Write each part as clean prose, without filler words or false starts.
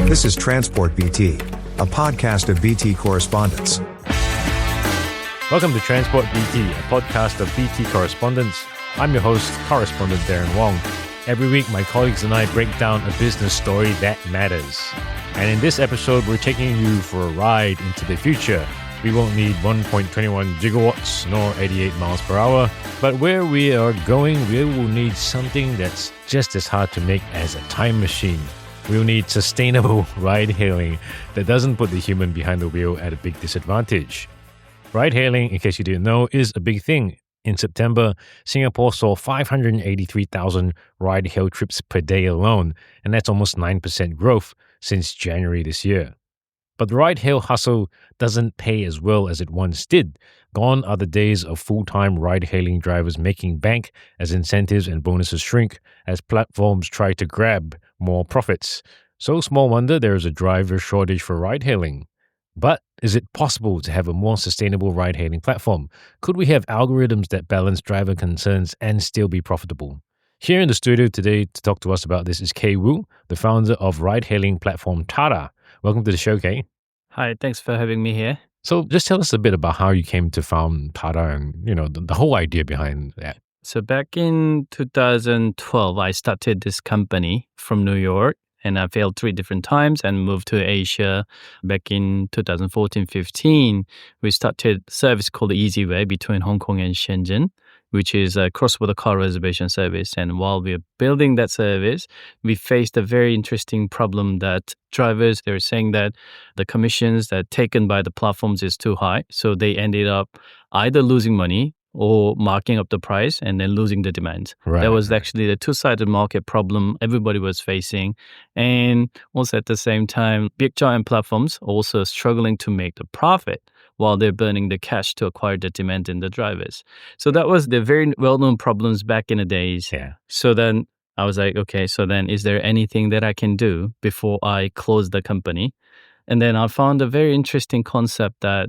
This is TransportBT, a podcast of BT correspondents. Welcome to TransportBT, a podcast of BT correspondents. I'm your host, correspondent Derryn Wong. Every week, my colleagues and I break down a business story that matters. And in this episode, we're taking you for a ride into the future. We won't need 1.21 gigawatts nor 88 miles per hour, but where we are going, we will need something that's just as hard to make as a time machine. We'll need sustainable ride-hailing that doesn't put the human behind the wheel at a big disadvantage. Ride-hailing, in case you didn't know, is a big thing. In September, Singapore saw 583,000 ride-hail trips per day alone, and that's almost 9% growth since January this year. But the ride-hail hustle doesn't pay as well as it once did. Gone are the days of full-time ride-hailing drivers making bank as incentives and bonuses shrink as platforms try to grab more profits. So small wonder there is a driver shortage for ride-hailing. But is it possible to have a more sustainable ride-hailing platform? Could we have algorithms that balance driver concerns and still be profitable? Here in the studio today to talk to us about this is Kay Wu, the founder of ride-hailing platform Tada. Welcome to the show, Kay. Hi, thanks for having me here. So just tell us a bit about how you came to found Tada and, the whole idea behind that. So back in 2012, I started this company from New York and I failed 3 different times and moved to Asia. Back in 2014-15, we started a service called Easy Way between Hong Kong and Shenzhen, which is a cross-border car reservation service. And while we were building that service, we faced a very interesting problem that drivers, they were saying that the commissions that taken by the platforms is too high. So they ended up either losing money or marking up the price and then losing the demand. Right. That was actually the two-sided market problem everybody was facing. And also at the same time, big giant platforms also struggling to make the profit while they're burning the cash to acquire the demand in the drivers. So that was the very well-known problems back in the days. Yeah. So then I was like, okay, so then is there anything that I can do before I close the company? And then I found a very interesting concept that,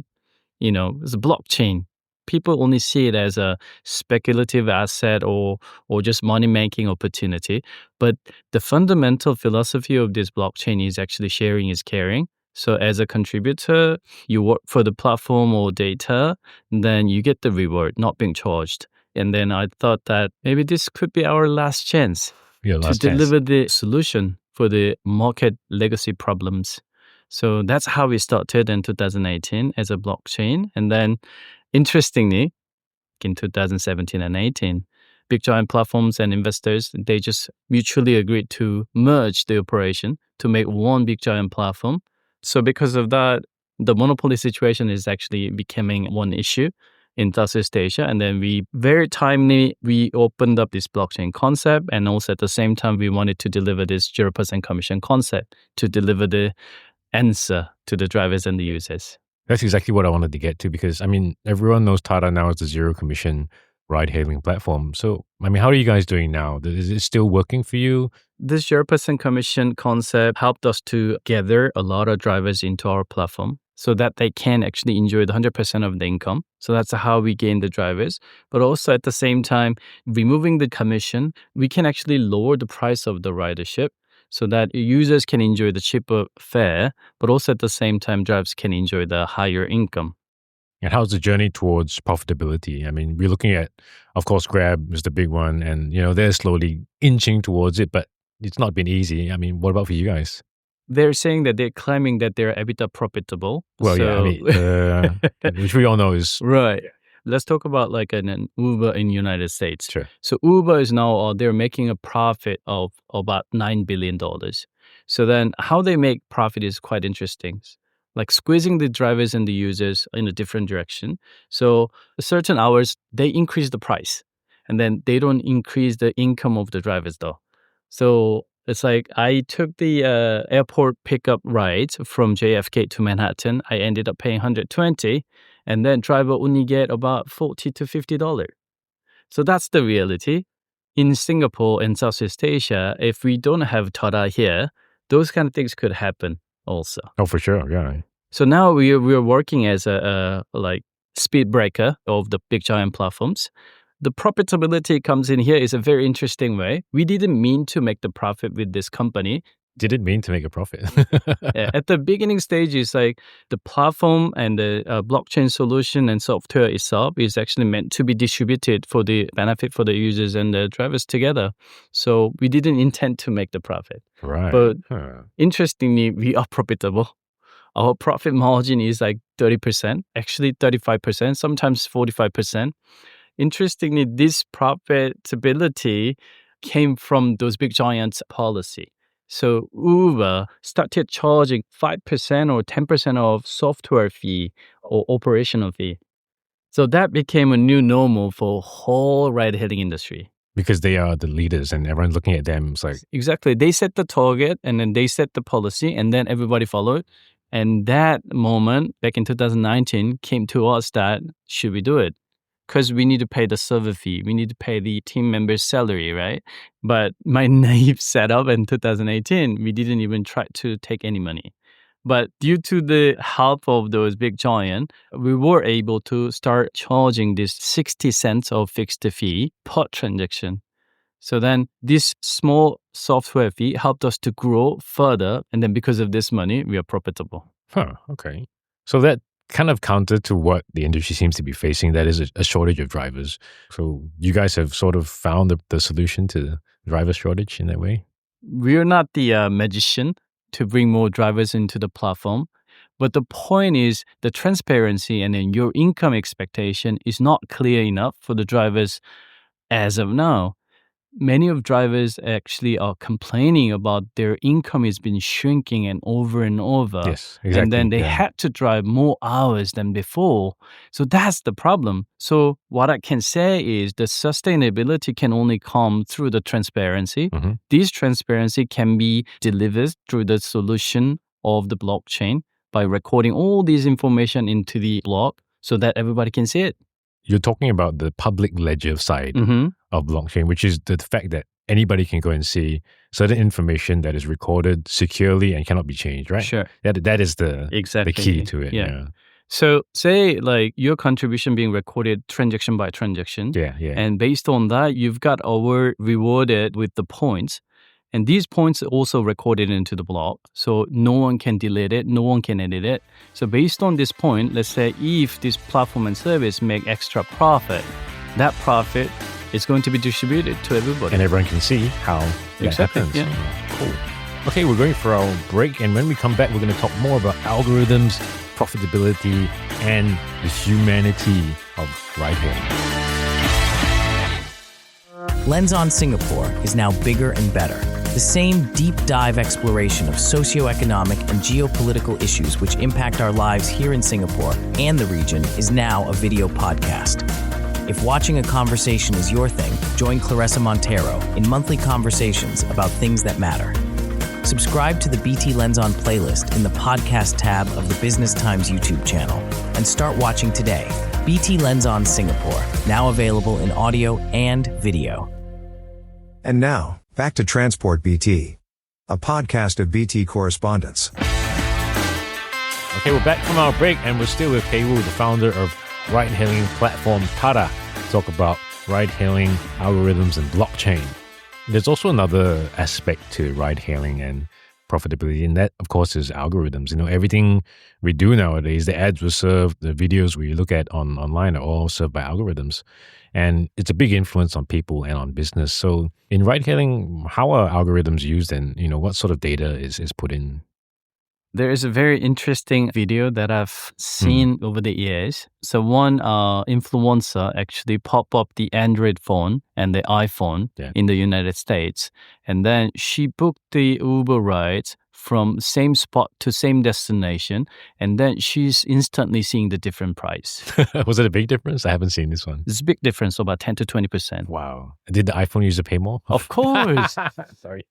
it's a blockchain. People only see it as a speculative asset or just money-making opportunity. But the fundamental philosophy of this blockchain is actually sharing is caring. So as a contributor, you work for the platform or data, then you get the reward, not being charged. And then I thought that maybe this could be our last chance to deliver the solution for the market legacy problems. So that's how we started in 2018 as a blockchain. And then interestingly, in 2017 and 18, big giant platforms and investors, they just mutually agreed to merge the operation to make one big giant platform. So because of that, the monopoly situation is actually becoming one issue in Southeast Asia. And then we opened up this blockchain concept. And also at the same time, we wanted to deliver this 0% commission concept to deliver the answer to the drivers and the users. That's exactly what I wanted to get to because, everyone knows Tada now is the zero commission ride-hailing platform. So, how are you guys doing now? Is it still working for you? This 0% commission concept helped us to gather a lot of drivers into our platform so that they can actually enjoy the 100% of the income. So that's how we gain the drivers. But also at the same time, removing the commission, we can actually lower the price of the ridership so that users can enjoy the cheaper fare, but also at the same time, drivers can enjoy the higher income. And how's the journey towards profitability? We're looking at, of course, Grab is the big one, and they're slowly inching towards it, but it's not been easy. What about for you guys? They're saying that they're claiming that they're EBITDA profitable. Well, which we all know is right. Let's talk about like an Uber in United States. Sure. So Uber is now, they're making a profit of about $9 billion. So then how they make profit is quite interesting. Like squeezing the drivers and the users in a different direction. So certain hours, they increase the price. And then they don't increase the income of the drivers though. So it's like I took the airport pickup rides from JFK to Manhattan. I ended up paying $120, and then driver only get about $40 to $50. So that's the reality. In Singapore and Southeast Asia, if we don't have Tada here, those kind of things could happen also. Oh, for sure, yeah. So now we're working as a speed breaker of the big giant platforms. The profitability comes in here is a very interesting way. We didn't mean to make the profit with this company. didn't mean to make a profit. Yeah, at the beginning stage, it's like the platform and the blockchain solution and software itself is actually meant to be distributed for the benefit for the users and the drivers together. So we didn't intend to make the profit. Right. But interestingly, we are profitable. Our profit margin is like 30%, actually 35%, sometimes 45%. Interestingly, this profitability came from those big giants' policy. So Uber started charging 5% or 10% of software fee or operational fee. So that became a new normal for whole ride-hailing industry. Because they are the leaders and everyone's looking at them. It's like, Exactly. They set the target and then they set the policy and then everybody followed. And that moment back in 2019 came to us that should we do it? Because we need to pay the server fee. We need to pay the team member's salary, right? But my naive setup in 2018, we didn't even try to take any money. But due to the help of those big giants, we were able to start charging this 60 cents of fixed fee per transaction. So then this small software fee helped us to grow further. And then because of this money, we are profitable. Okay. So that kind of counter to what the industry seems to be facing, that is a shortage of drivers. So you guys have sort of found the solution to the driver shortage in that way? We're not the magician to bring more drivers into the platform. But the point is the transparency and then your income expectation is not clear enough for the drivers as of now. Many of drivers actually are complaining about their income has been shrinking and over. Yes, exactly. And then they had to drive more hours than before. So that's the problem. So what I can say is the sustainability can only come through the transparency. Mm-hmm. This transparency can be delivered through the solution of the blockchain by recording all this information into the block so that everybody can see it. You're talking about the public ledger side of blockchain, which is the fact that anybody can go and see certain information that is recorded securely and cannot be changed, right? Sure. That is the key to it. Yeah. So say like your contribution being recorded transaction by transaction. Yeah. And based on that, you've got rewarded with the points. And these points are also recorded into the block. So no one can delete it. No one can edit it. So based on this point, let's say if this platform and service make extra profit, that profit is going to be distributed to everybody. And everyone can see how that happens. Yeah. Cool. Okay, we're going for our break. And when we come back, we're going to talk more about algorithms, profitability, and the humanity of ride-hailing. Lens on Singapore is now bigger and better. The same deep dive exploration of socioeconomic and geopolitical issues which impact our lives here in Singapore and the region is now a video podcast. If watching a conversation is your thing, join Clarissa Montero in monthly conversations about things that matter. Subscribe to the BT Lens On playlist in the podcast tab of the Business Times YouTube channel and start watching today. BT Lens On Singapore, now available in audio and video. And now, back to TransportBT, a podcast of BT correspondents. Okay, we're back from our break and we're still with Pei Wu, the founder of ride-hailing platform Tada, to talk about ride-hailing algorithms and blockchain. There's also another aspect to ride-hailing and profitability, and that, of course, is algorithms. You know, everything we do nowadays, the ads we serve, the videos we look at online are all served by algorithms. And it's a big influence on people and on business. So in ride-hailing, how are algorithms used and, what sort of data is put in? There is a very interesting video that I've seen over the years. So one influencer actually popped up the Android phone and the iPhone in the United States. And then she booked the Uber rides from same spot to same destination. And then she's instantly seeing the different price. Was it a big difference? I haven't seen this one. It's a big difference, about 10 to 20%. Wow. Did the iPhone user pay more? Of course. Sorry.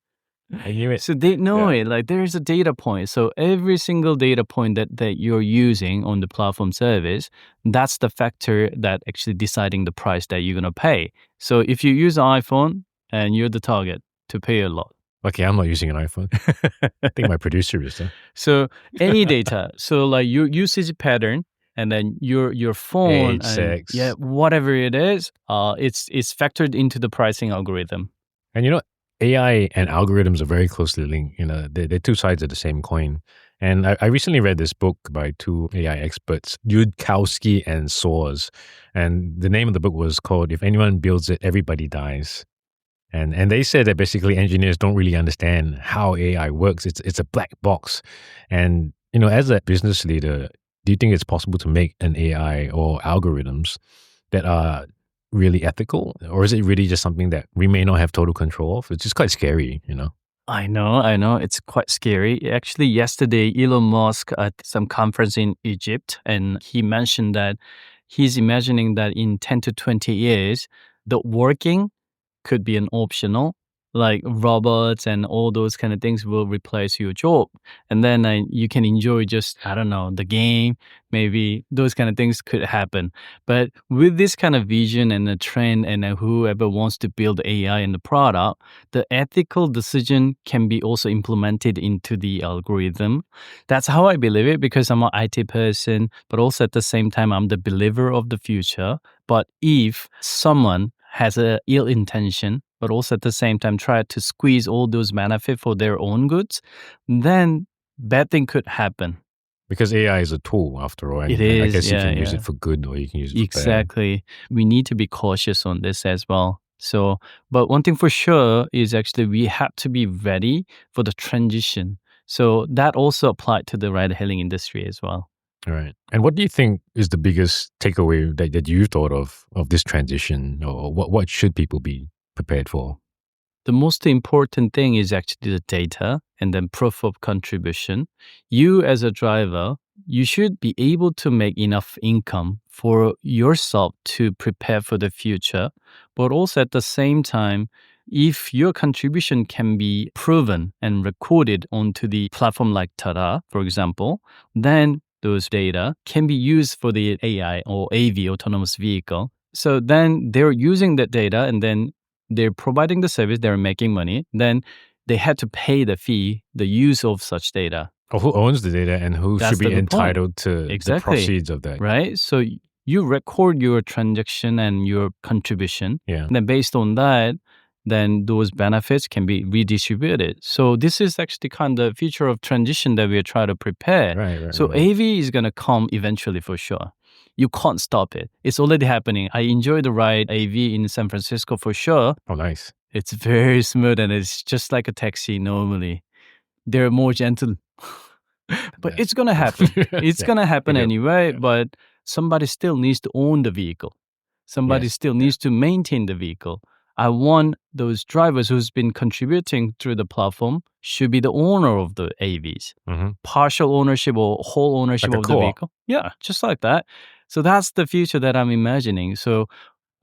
I knew it. So they know it. Like there is a data point. So every single data point that you're using on the platform service, that's the factor that actually deciding the price that you're going to pay. So if you use an iPhone and you're the target to pay a lot. Okay, I'm not using an iPhone. I think my producer is. So any data. So like your usage pattern and then your phone, age, sex. Whatever it is, it's factored into the pricing algorithm. And AI and algorithms are very closely linked. They're two sides of the same coin. And I recently read this book by two AI experts, Yudkowsky and Soares. And the name of the book was called If Anyone Builds It, Everybody Dies. And they said that basically engineers don't really understand how AI works. It's a black box. And, as a business leader, do you think it's possible to make an AI or algorithms that are really ethical? Or is it really just something that we may not have total control of? It's just quite scary, I know. It's quite scary. Actually, yesterday, Elon Musk at some conference in Egypt, and he mentioned that he's imagining that in 10 to 20 years, the working could be an optional, like robots and all those kind of things will replace your job. And then you can enjoy just, I don't know, the game, maybe those kind of things could happen. But with this kind of vision and the trend and whoever wants to build AI and the product, the ethical decision can be also implemented into the algorithm. That's how I believe it because I'm an IT person, but also at the same time, I'm the believer of the future. But if someone has a ill intention, but also at the same time try to squeeze all those benefits for their own goods, then bad thing could happen. Because AI is a tool after all. And It is, I guess you can yeah. use it for good or you can use it for bad. Exactly. We need to be cautious on this as well. So, but one thing for sure is actually we have to be ready for the transition. So that also applied to the ride-hailing industry as well. All right. And what do you think is the biggest takeaway that you thought of this transition, or what should people be prepared for? The most important thing is actually the data and then proof of contribution. You as a driver, you should be able to make enough income for yourself to prepare for the future. But also at the same time, if your contribution can be proven and recorded onto the platform like Tada, for example, then those data can be used for the AI or AV, autonomous vehicle. So then they're using that data and then they're providing the service, they're making money. Then they had to pay the fee, the use of such data. Or who owns the data and who That's should be the good entitled to Exactly. the proceeds of that. Right? So you record your transaction and your contribution. Yeah. And then based on that, then those benefits can be redistributed. So this is actually kind of the future of transition that we are trying to prepare. Right. So AV is going to come eventually for sure. You can't stop it. It's already happening. I enjoy the ride AV in San Francisco for sure. Oh, nice. It's very smooth and it's just like a taxi normally. They're more gentle. But it's going to happen. It's going to happen anyway, but somebody still needs to own the vehicle. Somebody still needs to maintain the vehicle. I want those drivers who's been contributing through the platform should be the owner of the AVs. Mm-hmm. Partial ownership or whole ownership Like a of co-op. the vehicle. Yeah, just like that. So that's the future that I'm imagining. So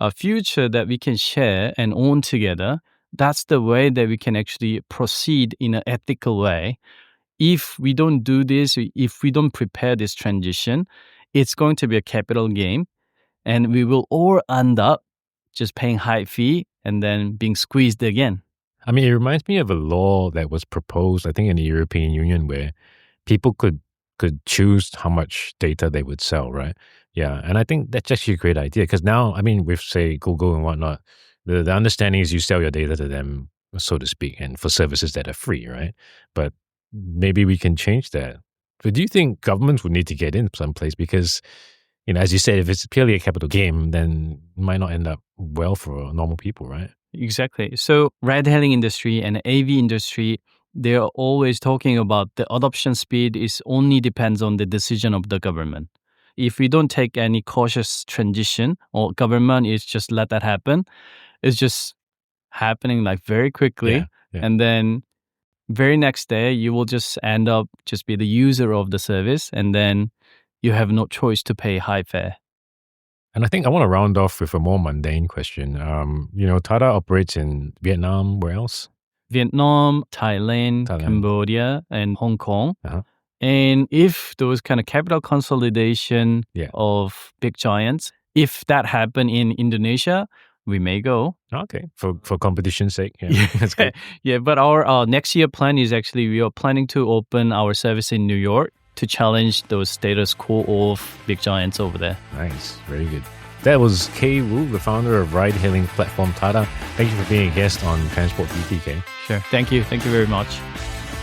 a future that we can share and own together, that's the way that we can actually proceed in an ethical way. If we don't do this, if we don't prepare this transition, it's going to be a capital game and we will all end up just paying high fee and then being squeezed again. I mean, it reminds me of a law that was proposed, I think, in the European Union where people could choose how much data they would sell, right? Yeah. And I think that's actually a great idea because now, I mean, with, say, Google and whatnot, the understanding is you sell your data to them, so to speak, and for services that are free, right? But maybe we can change that. But do you think governments would need to get in someplace? Because, as you said, if it's purely a capital game, then it might not end up well for normal people, right? Exactly. So ride-hailing industry and AV industry, they're always talking about the adoption speed is only depends on the decision of the government. If we don't take any cautious transition or government is just let that happen, it's just happening like very quickly. Yeah. And then very next day, you will just end up just be the user of the service. And then you have no choice to pay high fare. And I think I want to round off with a more mundane question. Tada operates in Vietnam, where else? Vietnam, Thailand, Cambodia, and Hong Kong. Uh-huh. And if those kind of capital consolidation of big giants, if that happen in Indonesia, we may go. Okay, for competition's sake. Yeah, that's good. Yeah, but our next year plan is actually we are planning to open our service in New York to challenge those status quo of big giants over there. Nice, very good. That was Kay Wu, the founder of ride-hailing platform Tada. Thank you for being a guest on TransportBT, Kay. Sure. Thank you. Thank you very much.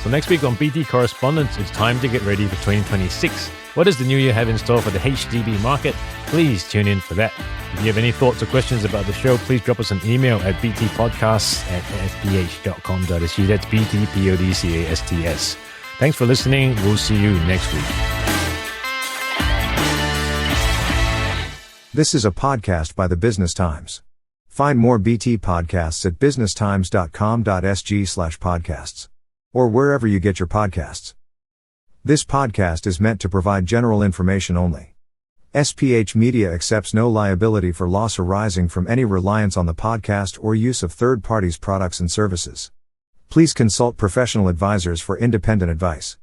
So next week on BT Correspondence, it's time to get ready for 2026. What does the new year have in store for the HDB market? Please tune in for that. If you have any thoughts or questions about the show, please drop us an email at btpodcasts@fph.com.sg. That's btpodcasts. Thanks for listening. We'll see you next week. This is a podcast by the Business Times. Find more BT podcasts at businesstimes.com.sg/podcasts or wherever you get your podcasts. This podcast is meant to provide general information only. SPH Media accepts no liability for loss arising from any reliance on the podcast or use of third parties' products and services. Please consult professional advisors for independent advice.